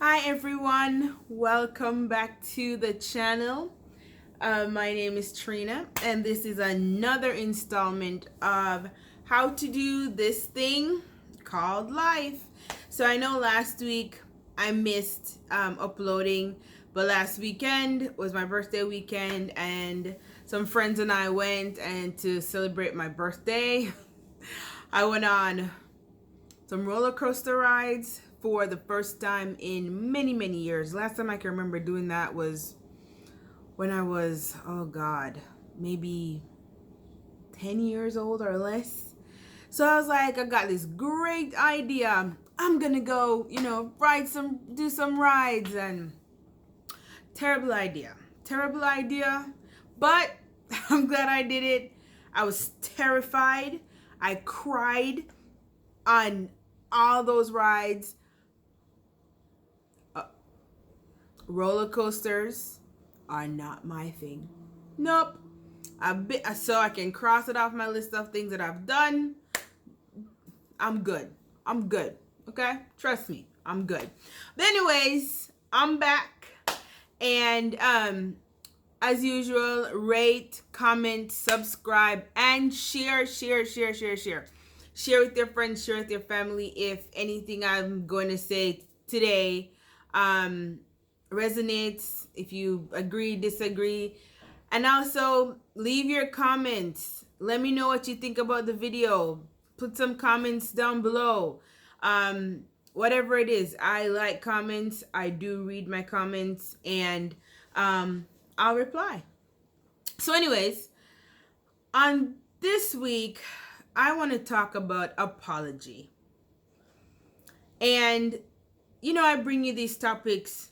Hi everyone, welcome back to the channel. My name is Trina, and this is another installment of how to do this thing called life. So I know last week I missed uploading, but last weekend was my birthday weekend, and some friends and I went and to celebrate my birthday. I went on some roller coaster rides for the first time in many years. Last time I can remember doing that was when I was, oh God, maybe 10 years old or less. So I was like, I got this great idea. I'm gonna go, do some rides, and terrible idea. Terrible idea. But I'm glad I did it. I was terrified. I cried on all those rides. Roller coasters are not my thing. Nope. So I can cross it off my list of things that I've done. I'm good. I'm good. Okay? Trust me. I'm good. But anyways, I'm back. And as usual, rate, comment, subscribe, and share. Share with your friends, share with your family if anything I'm going to say today um resonates, if you agree, disagree. And also leave your comments. Let me know what you think about the video. Put some comments down below. Whatever it is, I like comments. I do read my comments, and I'll reply. So anyways, on this week I want to talk about apology. And I bring you these topics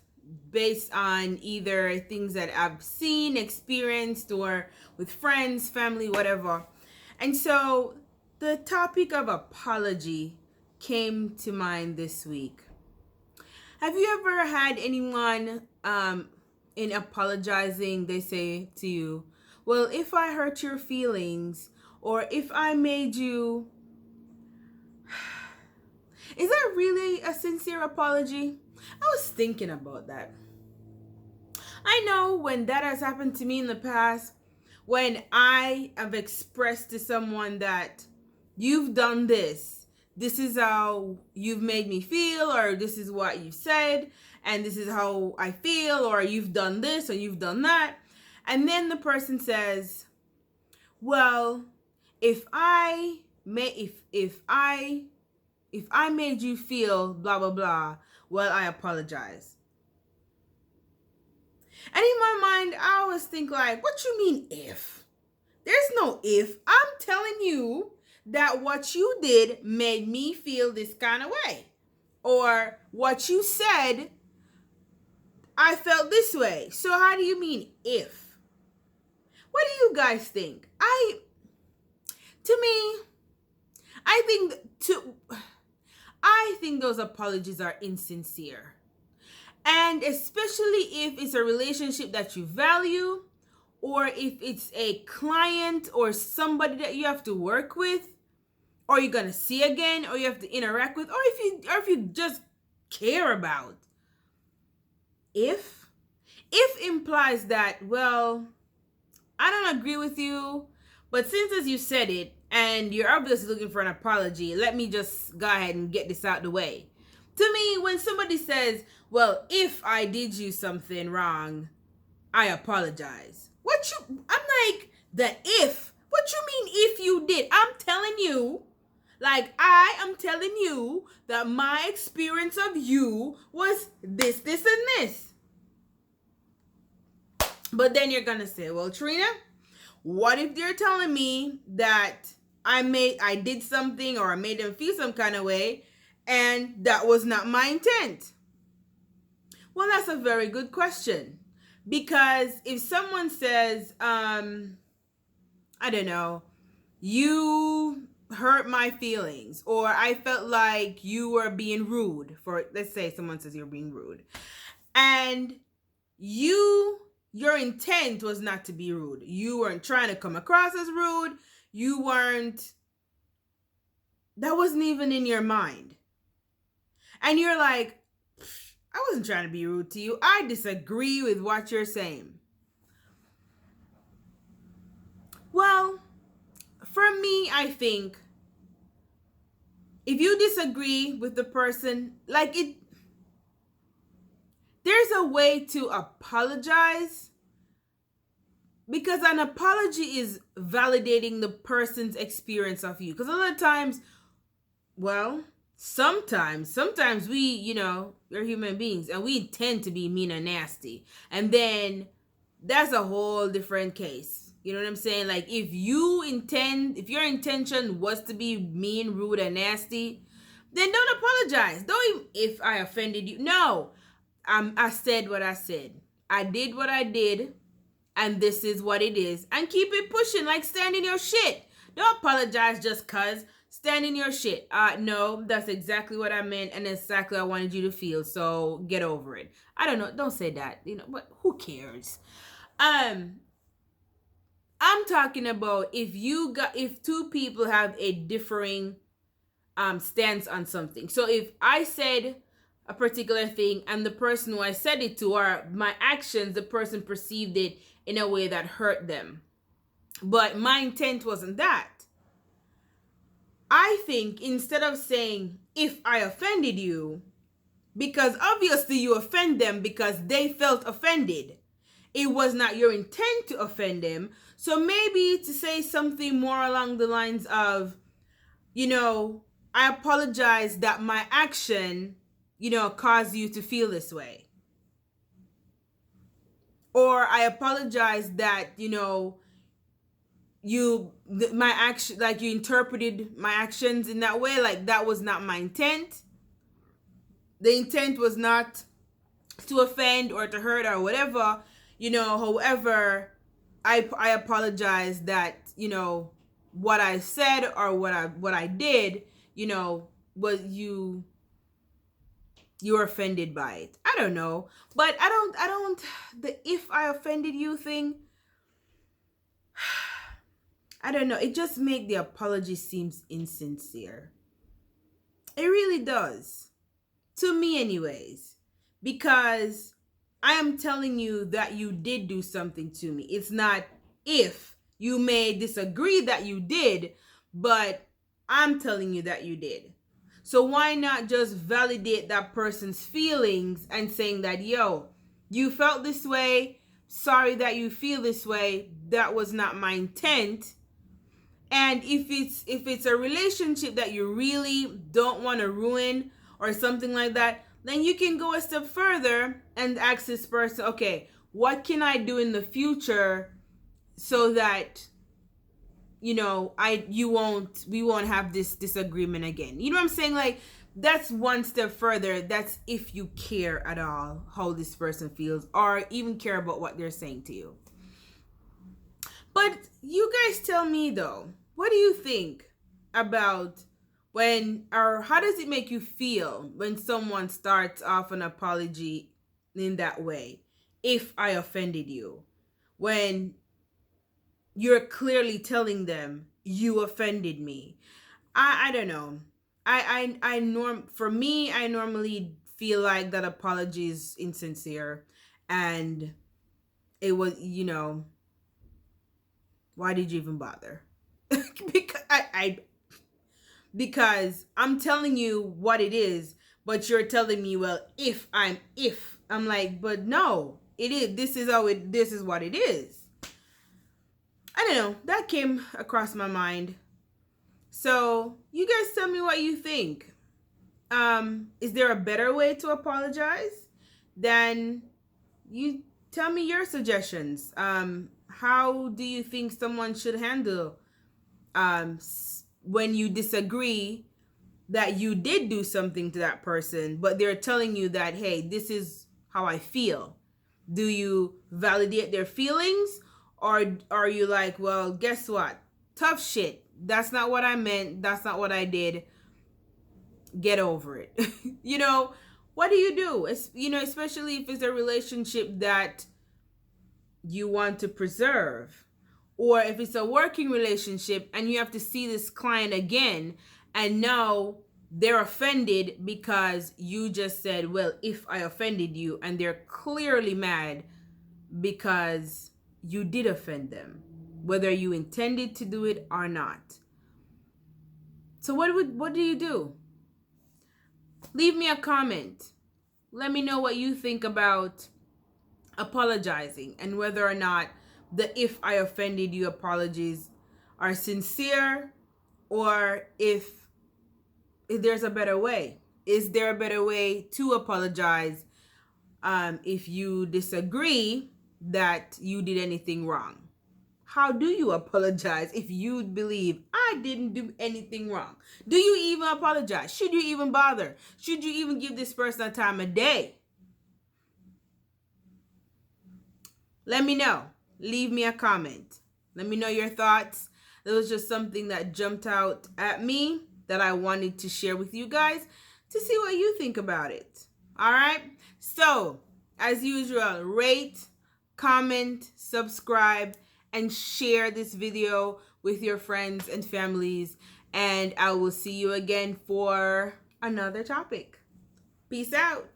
based on either things that I've seen, experienced, or with friends, family, whatever. And so the topic of apology came to mind this week. Have you ever had anyone in apologizing, they say to you, well, if I hurt your feelings, or if I made you, is that really a sincere apology? I was thinking about that. I know when that has happened to me in the past, when I have expressed to someone that you've done this is how you've made me feel, or this is what you said, and this is how I feel, or you've done this, or you've done that. And then the person says, well, if I may, if I made you feel blah blah blah, well, I apologize. And in my mind, I always think like, what you mean if? There's no if. I'm telling you that what you did made me feel this kind of way. Or what you said, I felt this way. So how do you mean if? What do you guys think? To me, I think to I think those apologies are insincere. And especially if it's a relationship that you value, or if it's a client or somebody that you have to work with, or you're gonna see again, or you have to interact with, or if you just care about. If implies that, well, I don't agree with you, but since as you said it and you're obviously looking for an apology, let me just go ahead and get this out the way. To me, when somebody says, well, if I did you something wrong, I apologize. I'm like, the if. What you mean if you did? I'm telling you, like, I am telling you that my experience of you was this, and this. But then you're gonna say, well, Trina, what if they're telling me that I did something, or I made them feel some kind of way, and that was not my intent? Well, that's a very good question. Because if someone says, I don't know, you hurt my feelings, or I felt like you were being rude, for let's say someone says you're being rude, and your intent was not to be rude. You weren't trying to come across as rude. You weren't, that wasn't even in your mind. And you're like, I wasn't trying to be rude to you. I disagree with what you're saying. Well, for me, I think if you disagree with the person, like there's a way to apologize, because an apology is validating the person's experience of you. Because a lot of times, well, sometimes we, we're human beings and we tend to be mean and nasty. And then that's a whole different case. You know what I'm saying? Like if your intention was to be mean, rude, and nasty, then don't apologize. Don't even, if I offended you. No, I said what I said. I did what I did, and this is what it is. And keep it pushing, like stand in your shit. Don't apologize just cause. Stand in your shit. No, that's exactly what I meant, and exactly what I wanted you to feel. So get over it. I don't know. Don't say that. But who cares? I'm talking about if two people have a differing stance on something. So if I said a particular thing and the person who I said it to, or my actions, the person perceived it in a way that hurt them, but my intent wasn't that. I think instead of saying, if I offended you, because obviously you offend them because they felt offended. It was not your intent to offend them. So maybe to say something more along the lines of, I apologize that my action, caused you to feel this way. Or I apologize that, you interpreted my actions in that way. Like that was not my intent. The intent was not to offend or to hurt or whatever. However, I apologize that, what I said or what I did, was you were offended by it. I don't know. But I don't the if I offended you thing, I don't know. It just makes the apology seems insincere. It really does. To me anyways. Because I am telling you that you did do something to me. It's not if. You may disagree that you did, but I'm telling you that you did. So why not just validate that person's feelings and saying that, yo, you felt this way. Sorry that you feel this way. That was not my intent. And if it's a relationship that you really don't want to ruin or something like that, then you can go a step further and ask this person, okay, what can I do in the future so that, we won't have this disagreement again. You know what I'm saying? Like, that's one step further. That's if you care at all how this person feels or even care about what they're saying to you. But you guys tell me though, what do you think about how does it make you feel when someone starts off an apology in that way? If I offended you, when you're clearly telling them you offended me. I don't know. For me, I normally feel like that apology is insincere, and it was, why did you even bother? Because I'm telling you what it is, but you're telling me, well, if I'm like, but no, it is. This is what it is. I don't know. That came across my mind. So you guys tell me what you think. Is there a better way to apologize? Then you tell me your suggestions. How do you think someone should handle when you disagree that you did do something to that person, but they're telling you that, hey, this is how I feel? Do you validate their feelings? Or are you like, well, guess what? Tough shit. That's not what I meant. That's not what I did. Get over it. What do you do? Especially if it's a relationship that you want to preserve. Or if it's a working relationship and you have to see this client again, and now they're offended because you just said, well, if I offended you, and they're clearly mad because you did offend them, whether you intended to do it or not. So what do you do? Leave me a comment. Let me know what you think about apologizing and whether or not the "if I offended you" apologies are sincere, or if there's a better way. Is there a better way to apologize if you disagree that you did anything wrong? How do you apologize if you believe I didn't do anything wrong? Do you even apologize? Should you even bother? Should you even give this person a time of day? Let me know. Leave me a comment. Let me know your thoughts. That was just something that jumped out at me that I wanted to share with you guys to see what you think about it. All right? So, as usual, rate, comment, subscribe, and share this video with your friends and families. And I will see you again for another topic. Peace out.